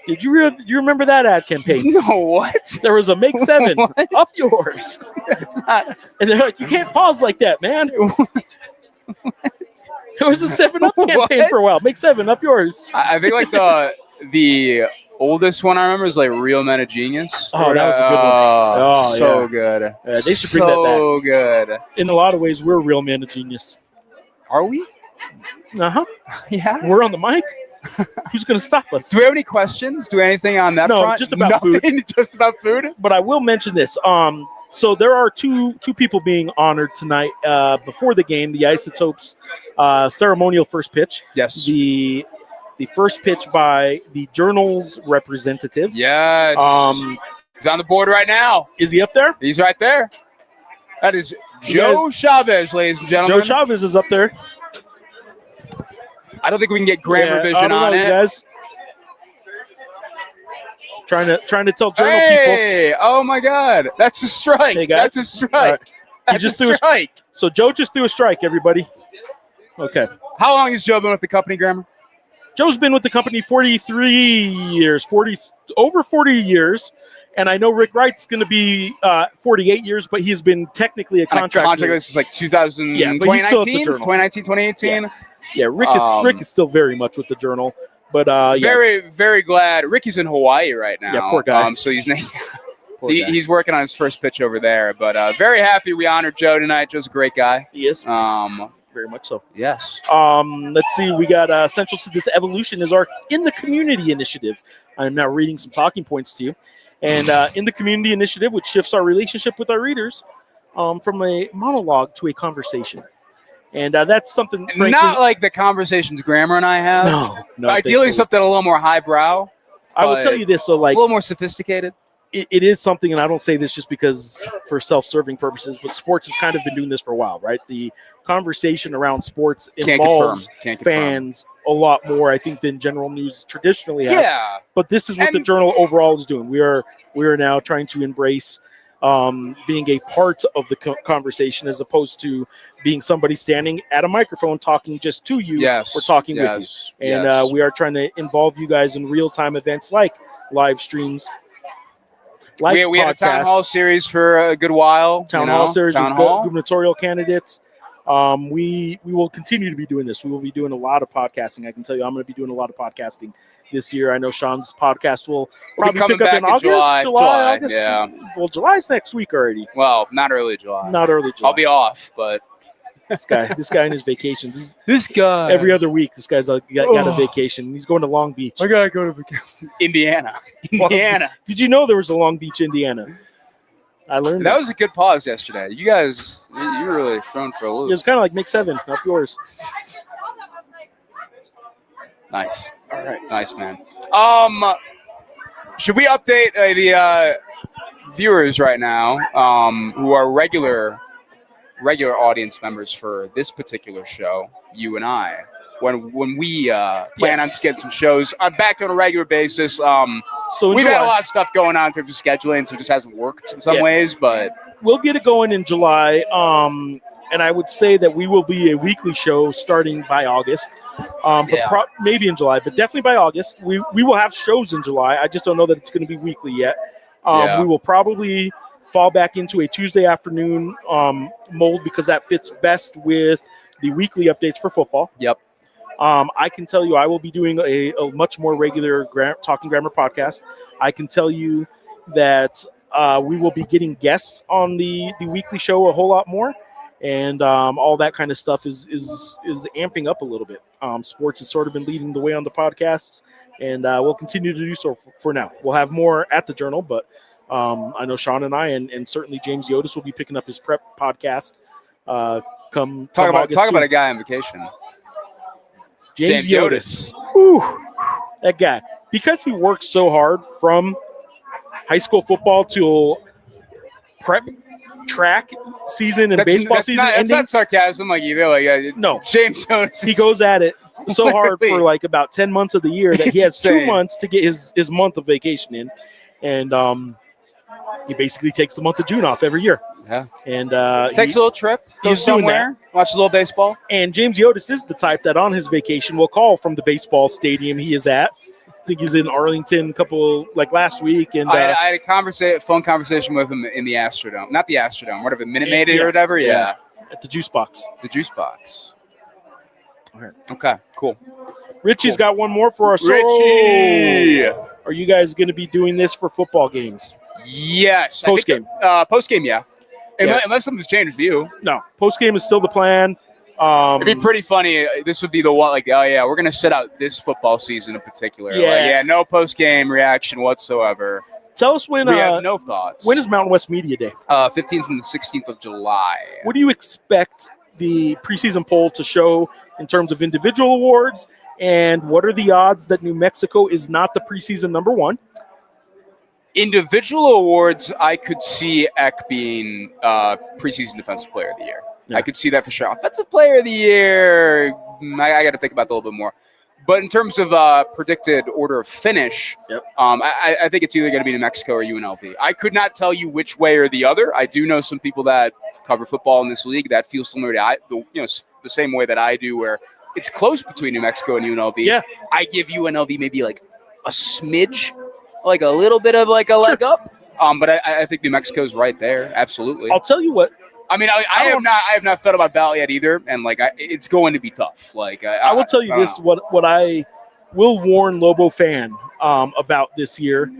Did you remember that ad campaign? No, what? There was a Make 7 up yours. It's not. And they're like, you can't pause like that, man. There was a 7-Up campaign for a while. Make 7 up yours. I think like the oldest one I remember is like Real Men of Genius. Oh, that was a good one. So good. They should bring that back. So good. In a lot of ways, we're Real Men of Genius. Are we? Uh-huh. Yeah. We're on the mic. Who's going to stop us? Do we have any questions? Do we have anything on that front? No, just about food. Just about food? But I will mention this. So there are two people being honored tonight before the game. The Isotopes ceremonial first pitch. Yes. The first pitch by the Journal's representative. Yes. He's on the board right now. Is he up there? He's right there. That is Joe Chavez, ladies and gentlemen. Joe Chavez is up there. I don't think we can get grammar vision on it. Guys. Trying to tell Journal people. Hey! Oh my God! That's a strike. Hey guys. That's a strike. Right. That's just a strike. So Joe just threw a strike. Everybody. Okay. How long has Joe been with the company, Grammar? Joe's been with the company 43 years, over 40 years. And I know Rick Wright's going to be 48 years, but he's been technically a contractor. This is like 2000, yeah, 2019, 2018. Yeah, Rick is still very much with the Journal. But very, very glad. Ricky's in Hawaii right now. Yeah, poor guy. So he's working on his first pitch over there. But very happy we honored Joe tonight. Joe's a great guy. He is. Very much so. Yes. Let's see. We got central to this evolution is our In the Community initiative. I'm now reading some talking points to you. And In the Community initiative, which shifts our relationship with our readers from a monologue to a conversation. And that's something, frankly, not like the conversations Grammar and I have. No. Ideally, something a little more highbrow. I will tell you this. So, like, a little more sophisticated. It is something, and I don't say this just because for self-serving purposes, but sports has kind of been doing this for a while, right? The conversation around sports involves fans a lot more, I think, than general news traditionally has. Yeah. But this is what the Journal overall is doing. We are now trying to embrace being a part of the conversation as opposed to being somebody standing at a microphone talking just to you or talking with you. And we are trying to involve you guys in real-time events like live streams. like we had a town hall podcasts, series for a good while. town hall series town with hall. gubernatorial candidates. We will continue to be doing this. We will be doing a lot of podcasting. I can tell you, I'm going to be doing a lot of podcasting this year. I know Sean's podcast will We'll be probably coming pick up back in in August, July. August. Yeah. Well, July's next week already. Well, not early July. Not early July. I'll be off, but This guy and his vacations. this guy Every other week, this guy's got a vacation. He's going to Long Beach. I gotta go to vacation. Indiana. Did you know there was a Long Beach, Indiana? I learned That was a good pause yesterday. You guys, you were really thrown for a It loop. was kind of like Mix 7, up yours. Nice. All right. Nice, man. Should we update the viewers right now who are regular audience members for this particular show, you and I, when we plan on getting some shows back on a regular basis. So we've had a lot of stuff going on in terms of scheduling, so it just hasn't worked in some ways, but we'll get it going in July. And I would say that we will be a weekly show starting by August. But maybe in July, but definitely by August. We will have shows in July. I just don't know that it's going to be weekly yet. We will probably fall back into a Tuesday afternoon mold because that fits best with the weekly updates for football. Yep. I can tell you I will be doing a much more regular Talking Grammar podcast. I can tell you that we will be getting guests on the weekly show a whole lot more. And all that kind of stuff is amping up a little bit. Sports has sort of been leading the way on the podcasts, and we'll continue to do so for now. We'll have more at the Journal, but I know Sean and I, and certainly James Yotis will be picking up his prep podcast. Talk about a guy on vacation. James Yotis. Whew, that guy. Because he works so hard from high school football to prep track season and baseball season that's not sarcasm like either. No. James Jones. He goes at it so hard for like about 10 months of the year that he has insane. 2 months to get his month of vacation in. And he basically takes the month of June off every year. Yeah. And takes a little trip, goes somewhere, watches a little baseball. And James Yotis is the type that on his vacation will call from the baseball stadium he is at. I think he was in Arlington last week. And I had a phone conversation with him in the Astrodome. Not the Astrodome, whatever, Minute Maid or whatever. Yeah. At the Juice Box. The Juice Box. Okay, cool. Richie's got one more for us. Richie! Are you guys going to be doing this for football games? Yes. Post-game. Post-game, yeah. Unless something's changed for you. No. Post-game is still the plan. It'd be pretty funny. This would be the one, we're going to sit out this football season in particular. No post-game reaction whatsoever. Tell us when. We have no thoughts. When is Mountain West Media Day? 15th and the 16th of July. What do you expect the preseason poll to show in terms of individual awards? And what are the odds that New Mexico is not the preseason number one? Individual awards, I could see Eck being preseason defensive player of the year. Yeah. I could see that for sure. Offensive player of the year, I got to think about that a little bit more. But in terms of predicted order of finish, I think it's either going to be New Mexico or UNLV. I could not tell you which way or the other. I do know some people that cover football in this league that feel similar to the same way that I do, where it's close between New Mexico and UNLV. Yeah. I give UNLV maybe like a smidge, like a little bit of like a leg up. But I think New Mexico's right there. Absolutely. I'll tell you what. I mean, I have not thought about ballot yet either, and it's going to be tough. I will tell you this: what I will warn Lobo fan about this year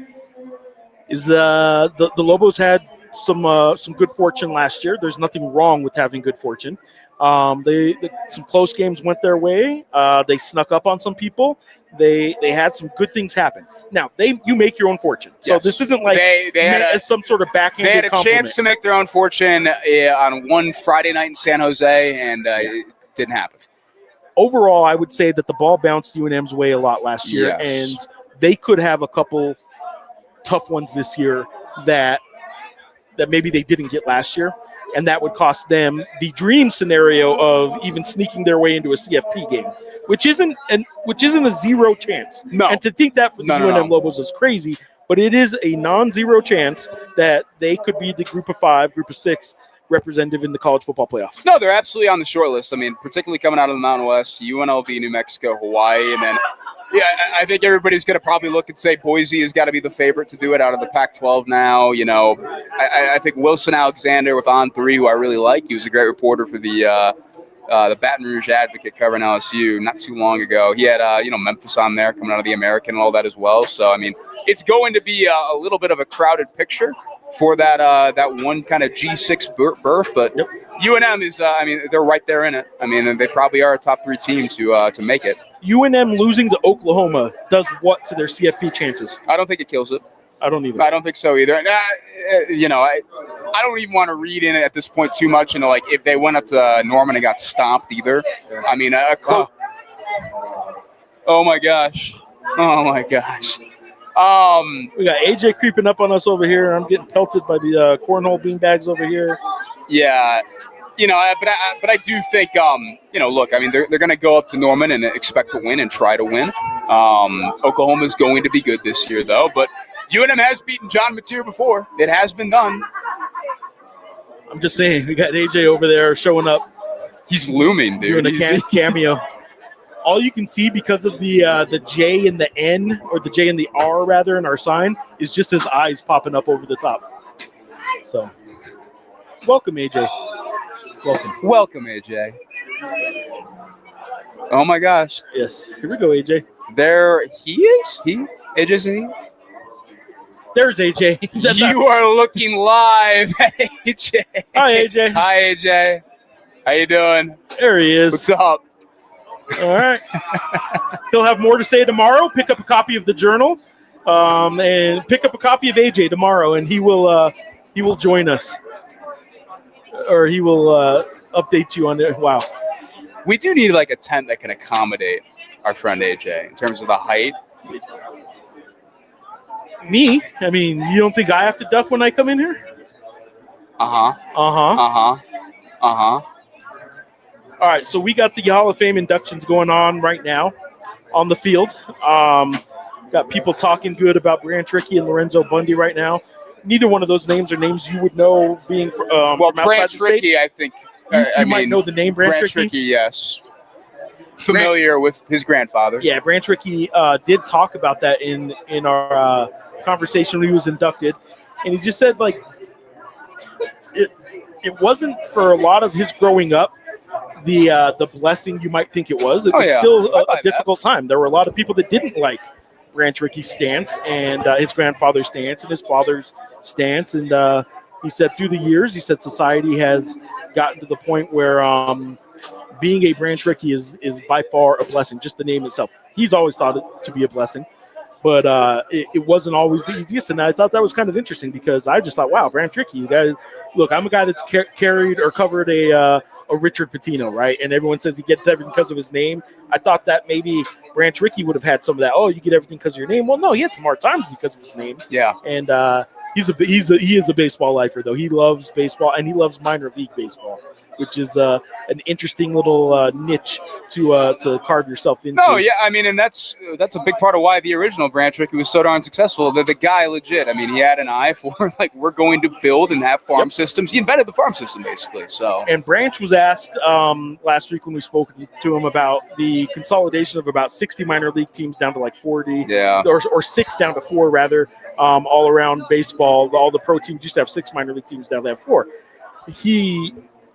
is the Lobos had some good fortune last year. There's nothing wrong with having good fortune. Some close games went their way. They snuck up on some people. They had some good things happen. Now you make your own fortune. So this isn't like they had some sort of backhanded They had a compliment. chance to make their own fortune on one Friday night in San Jose, and it didn't happen. Overall, I would say that the ball bounced UNM's way a lot last year, and they could have a couple tough ones this year that maybe they didn't get last year, and that would cost them the dream scenario of even sneaking their way into a CFP game, which isn't a zero chance. No. And to think that for the UNM Lobos is crazy, but it is a non-zero chance that they could be the group of 5, group of 6 representative in the college football playoff. No, they're absolutely on the short list. I mean, particularly coming out of the Mountain West, UNLV, New Mexico, Hawaii, and then Yeah, I think everybody's going to probably look and say Boise has got to be the favorite to do it out of the Pac-12 now. You know, I think Wilson Alexander with On3, who I really like. He was a great reporter for the Baton Rouge Advocate covering LSU not too long ago. He had, Memphis on there coming out of the American and all that as well. So, I mean, it's going to be a little bit of a crowded picture for that one kind of G6 berth, but Yep. UNM is, they're right there in it. I mean, they probably are a top 3 team to make it. UNM losing to Oklahoma does what to their CFP chances? I don't think it kills it. I don't either. I don't think so either. And, I don't even want to read in it at this point too much. Like if they went up to Norman and got stomped either. I mean, Wow. Oh my gosh. We got AJ creeping up on us over here. I'm getting pelted by the cornhole beanbags over here. Yeah. But I do think, look, I mean, they're going to go up to Norman and expect to win and try to win. Oklahoma's going to be good this year, though. But UNM has beaten John Mateer before. It has been done. I'm just saying, we got AJ over there showing up. He's looming, dude. Doing a cameo. All you can see because of the J and the N, or the J and the R, rather, in our sign, is just his eyes popping up over the top. So, welcome, AJ. Welcome, AJ. Oh, my gosh. Yes. Here we go, AJ. There he is? AJ's in here? There's AJ. You are looking live, AJ. Hi, AJ. Hi, AJ. How you doing? There he is. What's up? All right. He'll have more to say tomorrow. Pick up a copy of the Journal, and pick up a copy of AJ tomorrow, and he will join us, or he will update you on it. Wow. We do need like a tent that can accommodate our friend AJ in terms of the height. Me? I mean, you don't think I have to duck when I come in here? All right, so we got the Hall of Fame inductions going on right now on the field. Got people talking good about Branch Rickey and Lorenzo Bundy right now. Neither one of those names are names you would know being from outside Branch the state. Rickey, I think. You might know the name Branch Rickey. Yes. Familiar with his grandfather. Yeah, Branch Rickey did talk about that in our conversation when he was inducted, and he just said like it wasn't for a lot of his growing up the blessing you might think it was. It was still a difficult time. There were a lot of people that didn't like Branch Rickey's stance and his grandfather's stance and his father's stance, and he said through the years, he said society has gotten to the point where being a Branch Rickey is by far a blessing, just the name itself. He's always thought it to be a blessing, but it wasn't always the easiest. And I thought that was kind of interesting because I just thought, wow, Branch Rickey, you guys, look, I'm a guy that's carried or covered a Richard Pitino, right? And everyone says he gets everything because of his name. I thought that maybe Branch Rickey would have had some of that. Oh, you get everything because of your name. Well, no, he had some hard times because of his name. Yeah. And he is a baseball lifer, though. He loves baseball and he loves minor league baseball, which is an interesting little niche to carve yourself into. No, yeah, I mean, and that's a big part of why the original Branch Rickey was so darn successful. The guy legit, I mean, he had an eye for like we're going to build and have farm systems. He invented the farm system basically. So. And Branch was asked last week when we spoke to him about the consolidation of about 60 minor league teams down to like 40, or 6 down to 4 rather. All around baseball, all the pro teams used to have 6 minor league teams, now they have 4. He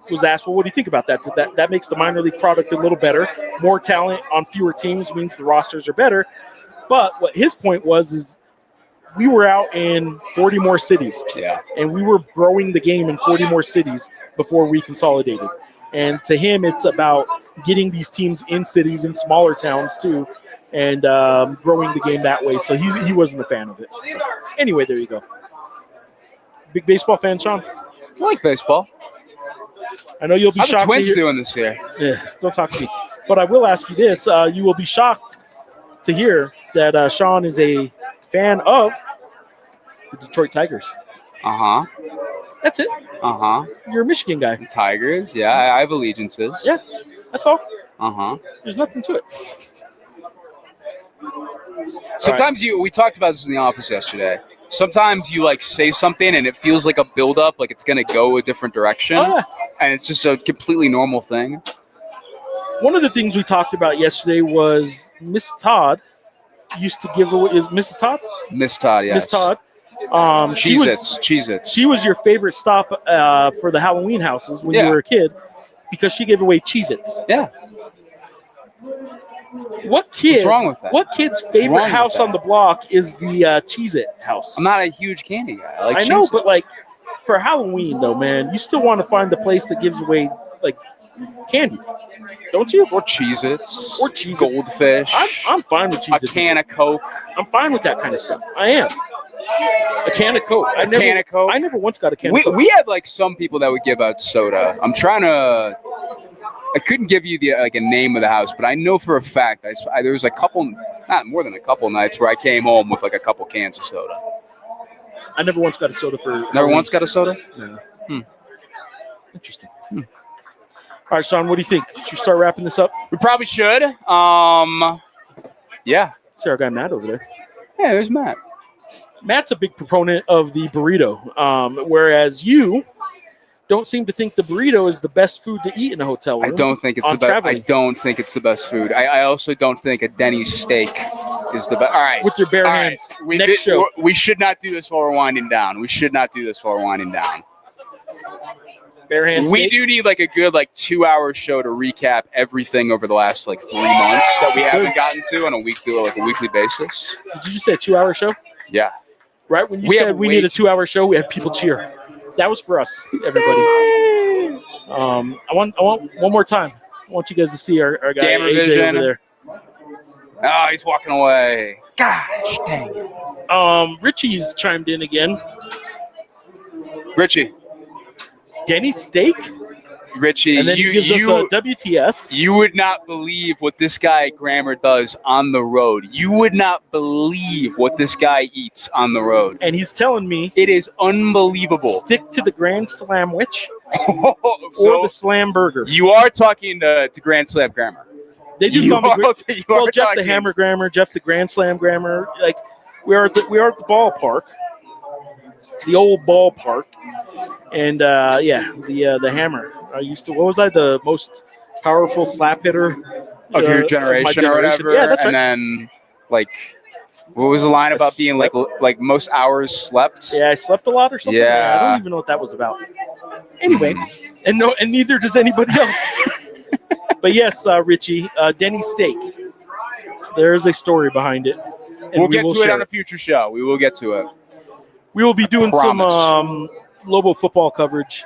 was asked, well, what do you think about that? That makes the minor league product a little better. More talent on fewer teams means the rosters are better. But what his point is we were out in 40 more cities. Yeah. And we were growing the game in 40 more cities before we consolidated. And to him, it's about getting these teams in cities, in smaller towns too, and growing the game that way. So he wasn't a fan of it. So, anyway, there you go. Big baseball fan, Sean? I like baseball. I know you'll be shocked. How the Twins doing this year? Yeah, don't talk to me. But I will ask you this. You will be shocked to hear that Sean is a fan of the Detroit Tigers. Uh-huh. That's it. Uh-huh. You're a Michigan guy. Tigers, yeah. I have allegiances. Yeah, that's all. Uh-huh. There's nothing to it. Sometimes we talked about this in the office yesterday. Sometimes you like say something and it feels like a buildup, like it's going to go a different direction. And it's just a completely normal thing. One of the things we talked about yesterday was Miss Todd used to give away is Mrs. Todd. Miss Todd, yes. Miss Todd. Cheez-Its. She was your favorite stop for the Halloween houses when you were a kid because she gave away Cheez-Its. Yeah. What's wrong with that? What kid's favorite house on the block is the Cheez-It house? I'm not a huge candy guy. I like I know, Cheez-Its. but like for Halloween though, man, you still want to find the place that gives away like candy, don't you? Or Cheez-Its. Or Cheez-Its. Goldfish. I'm fine with Cheez-Its. A can of Coke. I'm fine with that kind of stuff. I am. A can of Coke. I never once got a can of Coke. We had like some people that would give out soda. I couldn't give you a name of the house, but I know for a fact there was a couple, not more than a couple nights where I came home with like a couple cans of soda. I never once got a soda for. Never once got a soda? No. Interesting. All right, Sean, what do you think? Should we start wrapping this up? We probably should. Yeah. See our guy Matt over there. Yeah, there's Matt. Matt's a big proponent of the burrito, whereas you don't seem to think the burrito is the best food to eat in a hotel room. I don't think it's the best. I don't think it's the best food. I also don't think a Denny's steak is the best. All right. With your bare hands. Next show. We should not do this while we're winding down. Bare hands. We do need like a good 2-hour show to recap everything over the last 3 months that we haven't gotten to on a weekly basis. Did you just say a 2-hour show? Yeah. Right when you said we need a 2-hour show, we had people cheer. That was for us, everybody. I want one more time. I want you guys to see our guy Gamer AJ Vision. over there. Oh, he's walking away. Gosh, dang it. Richie's chimed in again. Richie. Denny's steak? Richie, and then he gives us a WTF. You would not believe what this guy Grammer does on the road. You would not believe what this guy eats on the road. And he's telling me it is unbelievable. Stick to the Grand Slamwich or the Slam Burger. You are talking to Grand Slam Grammer. They do call me Jeff the Hammer Grammer, Jeff the Grand Slam Grammer. Like we are at the ballpark, the old ballpark, and the Hammer. I used to. What was I? The most powerful slap hitter of your generation or whatever. Yeah, that's right. And then what was the line about being like most hours slept? Yeah, I slept a lot or something. Yeah, I don't even know what that was about. Anyway, and neither does anybody else. But yes, Richie, Denny's steak. There is a story behind it. And we'll get to it on a future show. We will get to it. We will be doing some Lobo football coverage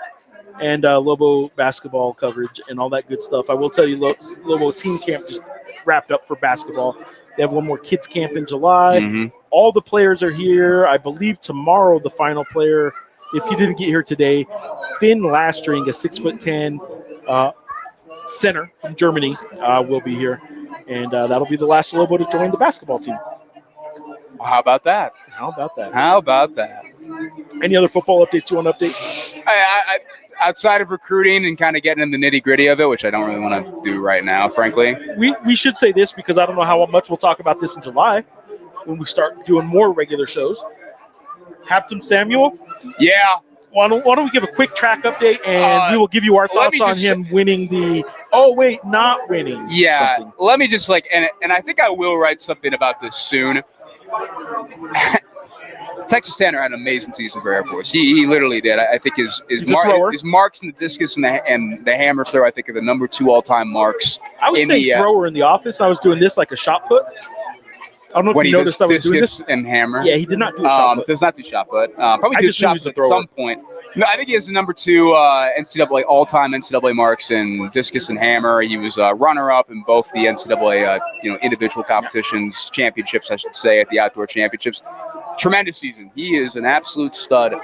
and Lobo basketball coverage and all that good stuff. I will tell you, Lobo team camp just wrapped up for basketball. They have one more kids camp in July. Mm-hmm. All the players are here. I believe tomorrow the final player, if he didn't get here today, Finn Lastring, a 6'10" center from Germany, will be here. And that'll be the last Lobo to join the basketball team. How about that? Any other football updates you want to update? I outside of recruiting and kind of getting in the nitty-gritty of it, which I don't really want to do right now, frankly. We should say this because I don't know how much we'll talk about this in July when we start doing more regular shows. Hampton Samuel? Yeah. Why don't we give a quick track update and we will give you our thoughts on him winning the not winning. Yeah. Something. Let me just and I think I will write something about this soon. Texas Tanner had an amazing season for Air Force. He literally did. I think his marks in the discus and the hammer throw, I think, are the number 2 all-time marks. I was saying thrower in the office. I was doing this like a shot put. I don't know if you noticed I was doing this. And hammer. Yeah, he did not do a shot put. Does not do shot put. Probably did shot put at some point. No, I think he has the number 2 NCAA all-time NCAA marks in discus and hammer. He was runner-up in both the NCAA individual competitions, championships, I should say, at the outdoor championships. Tremendous season. He is an absolute stud.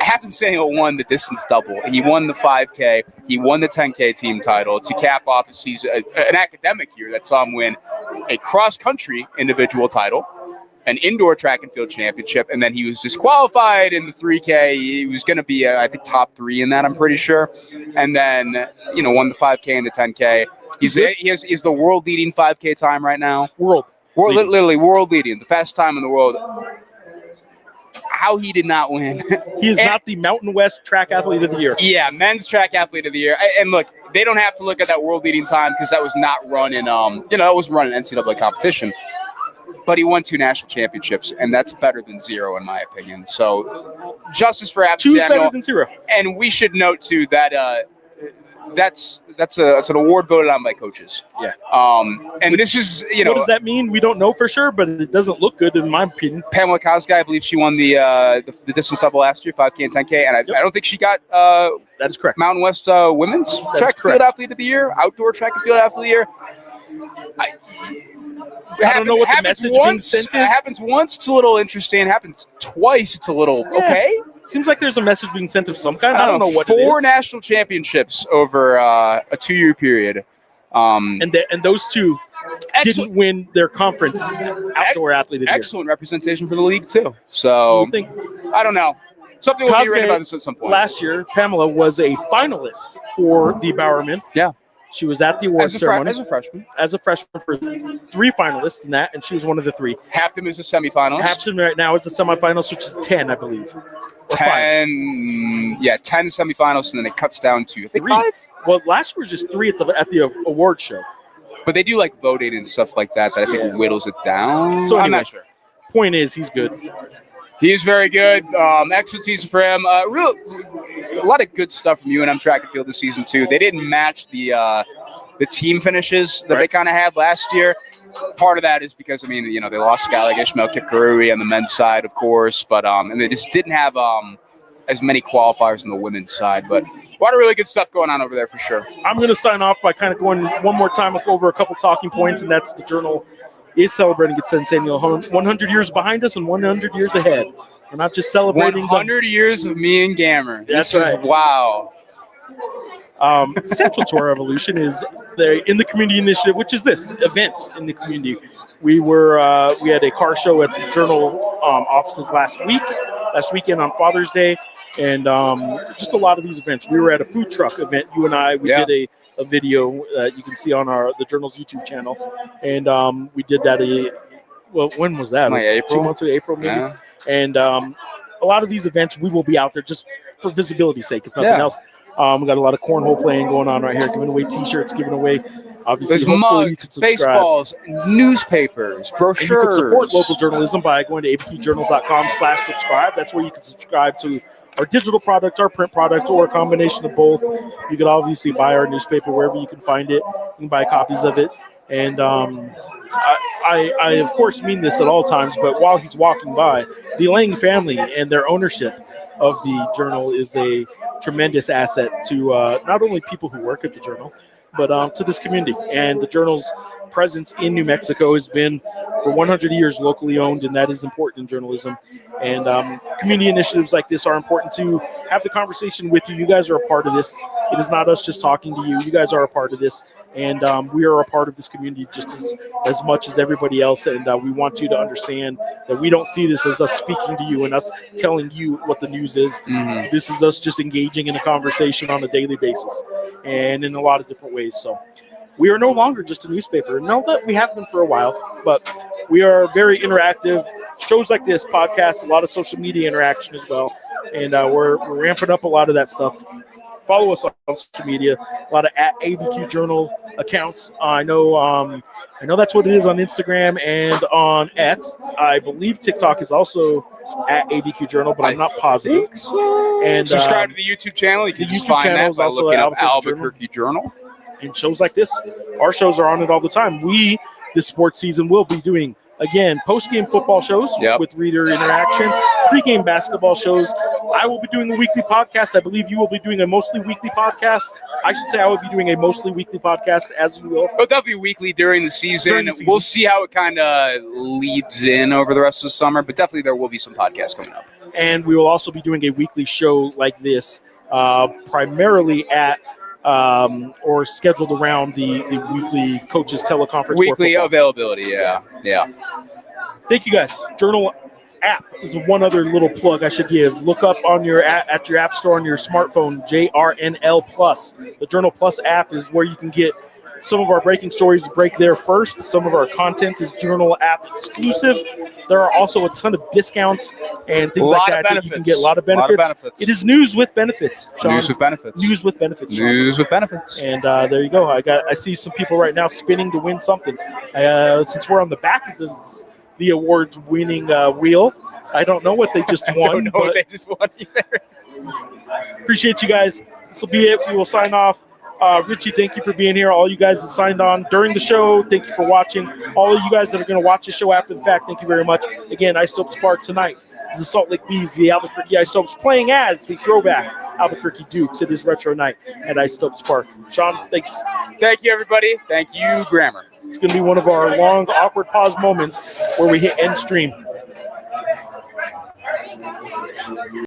Hampton Samuel won the distance double. He won the 5K. He won the 10K team title to cap off a season, an academic year that saw him win a cross-country individual title, an indoor track and field championship, and then he was disqualified in the 3K. He was going to be, I think, top 3 in that, I'm pretty sure. And then, won the 5K and the 10K. He's the world-leading 5K time right now. Literally world leading, the fastest time in the world. How he did not win. He is not the Mountain West Track Athlete of the Year. Yeah, men's Track Athlete of the Year. And look, they don't have to look at that world leading time because that was not run in, it was run in NCAA competition. but he won 2 national championships, and that's better than 0 in my opinion. So justice for Ab 2's Samuel. better than 0. And we should note too that that's an award voted on by coaches. Yeah. And this is What does that mean? We don't know for sure, but it doesn't look good in my opinion. Pamela Kosgei, I believe she won the distance double last year, 5K and 10K, and I don't think she got that is correct. Mountain West women's track and field athlete of the year, outdoor track and field athlete of the year. I don't know what the message being sent is. Happens once, it's a little interesting. Happens twice, it's a little okay. Seems like there's a message being sent of some kind. I don't know what 4 it is. national championships over a 2-year period. And those 2 didn't win their conference outdoor athlete of the year. Excellent representation for the league too. So I don't know. Something we'll be written about this at some point. Last year, Pamela was a finalist for the Bowerman. Yeah. She was at the awards ceremony. As a freshman. As a freshman for 3 finalists in that, and she was one of the 3. Hampton is a semifinalist. Hampton right now is the semifinalist, which is 10, I believe. 10 semifinals, and then it cuts down to, I think, 3. 5? Well, last year was just 3 at the award show. But they do like voting and stuff like that I think whittles it down. So anyway, I'm not sure. Point is, he's good. He is very good. Excellent season for him. A lot of good stuff from UNM track and field this season too. They didn't match the team finishes that they kind of had last year. Part of that is because they lost Skylar Ishmael, Kip Karuri on the men's side, of course, but and they just didn't have as many qualifiers on the women's side. But a lot of really good stuff going on over there for sure. I'm going to sign off by kind of going one more time over a couple talking points, and that's the Journal is celebrating its centennial. 100 years behind us and 100 years ahead. We're not just celebrating 100 years of me and Gammer. That's this right. Is wow. Central to our evolution is the In the Community initiative, which is this events in the community. We had a car show at the Journal offices last weekend on Father's Day, and just a lot of these events. We were at a food truck event. You and I, we did a video that you can see on the Journal's YouTube channel, and we did that. When was that? Like April? 2 months ago, April maybe. Yeah. And a lot of these events, we will be out there just for visibility's sake, if nothing else. We got a lot of cornhole playing going on right here, giving away T-shirts, giving away, obviously, there's mugs, baseballs, newspapers, brochures. And you can support local journalism by going to abqjournal.com/subscribe. That's where you can subscribe to our digital product, our print product, or a combination of both. You can obviously buy our newspaper wherever you can find it. You can buy copies of it. And I of course, mean this at all times, but while he's walking by, the Lang family and their ownership of the Journal is a tremendous asset to not only people who work at the Journal, but to this community. And the Journal's presence in New Mexico has been for 100 years locally owned, and that is important in journalism. And community initiatives like this are important to have the conversation with you. You guys are a part of this. It is not us just talking to you. You guys are a part of this, and we are a part of this community just as much as everybody else. And we want you to understand that we don't see this as us speaking to you and us telling you what the news is. Mm-hmm. This is us just engaging in a conversation on a daily basis and in a lot of different ways. So we are no longer just a newspaper. No, that we have been for a while, but we are very interactive. Shows like this, podcasts, a lot of social media interaction as well. And we're ramping up a lot of that stuff. Follow us on social media. A lot of @ABQ Journal accounts. I know that's what it is on Instagram and on X. I believe TikTok is also @ABQ Journal, but I'm not positive. So. And subscribe to the YouTube channel. You can just find that by looking up Albuquerque Journal. And shows like this, our shows are on it all the time. This sports season, will be doing, again, post-game football shows with reader interaction, pre-game basketball shows. I will be doing a weekly podcast. I believe you will be doing a mostly weekly podcast. I should say I will be doing a mostly weekly podcast, as you will. But that'll be weekly during the season. We'll see how it kind of leads in over the rest of the summer, but definitely there will be some podcasts coming up. And we will also be doing a weekly show like this, primarily or scheduled around the weekly coaches teleconference. Weekly availability, yeah. Thank you guys. Journal app is one other little plug I should give. Look up on your at your app store on your smartphone, JRNL Plus. The Journal Plus app is where you can get some of our breaking stories break there first. Some of our content is Journal app exclusive. There are also a ton of discounts and things like that you can get. A lot of benefits. It is news with benefits, Sean. News with benefits. News with benefits, Sean. News with benefits. And there you go. I see some people right now spinning to win something. Since we're on the back of the award-winning wheel. I don't know what they just won. I don't know what they just won either. Appreciate you guys. This will be it. We will sign off. Richie, thank you for being here. All you guys that signed on during the show, thank you for watching. All of you guys that are going to watch the show after the fact, thank you very much. Again, Isotopes Park tonight is the Salt Lake Bees, the Albuquerque Isotopes, playing as the throwback Albuquerque Dukes. It is retro night at Isotopes Park. Sean, thanks. Thank you, everybody. Thank you, Grammar. It's going to be one of our long, awkward pause moments where we hit end stream.